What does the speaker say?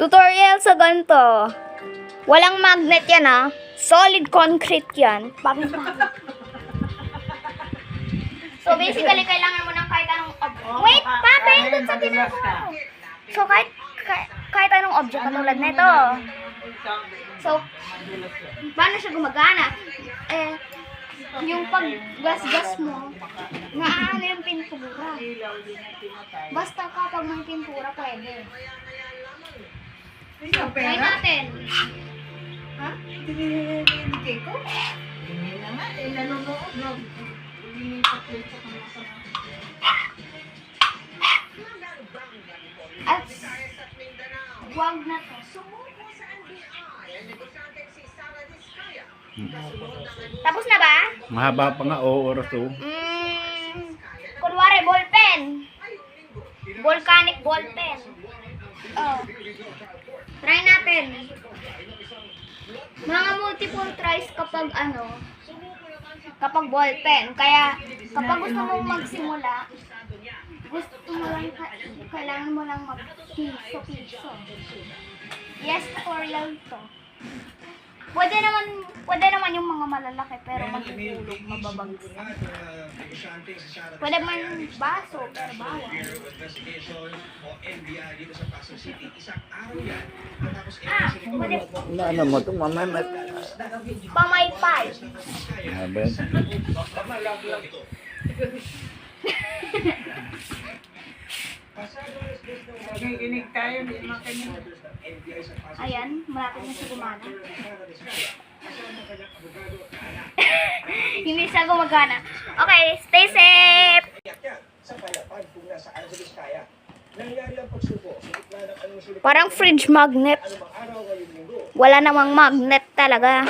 Tutorial sa ganito. Walang magnet yan ha. Solid concrete yan. So basically, kailangan mo ng kahit anong object. Wait, Papa, hindi sa tinatawag ko. So kahit anong object katulad nito. So, paano siya gumagana? Yung pag-gas-gas mo, naaano yung pintura. Basta kapag may pintura, pwede. Try natin. Ha? Hindi ko? Hindi na nga. Nanonood. At huwag na to. Tapos na ba? Mahaba pa nga, oras oh. Kunwari, ballpen. Volcanic ballpen. Oh. Try natin. Mga multiple tries kapag kapag ballpen. Kaya, kapag gusto mong magsimula, kailangan mo lang mag-piso-piso. Yes, tutorial to. Pwede naman yung mga malalaki pero magtutulog, mababagsak. Pwede man baso, pero bawal. Pwede Ano mo ito, mamay? pamaypay. Aben. Nagiginig tayo. Hindi makinig. Ayan, malapit na siya gumana. Hindi siya gumagana. Okay, stay safe! Parang fridge magnet. Wala namang magnet talaga.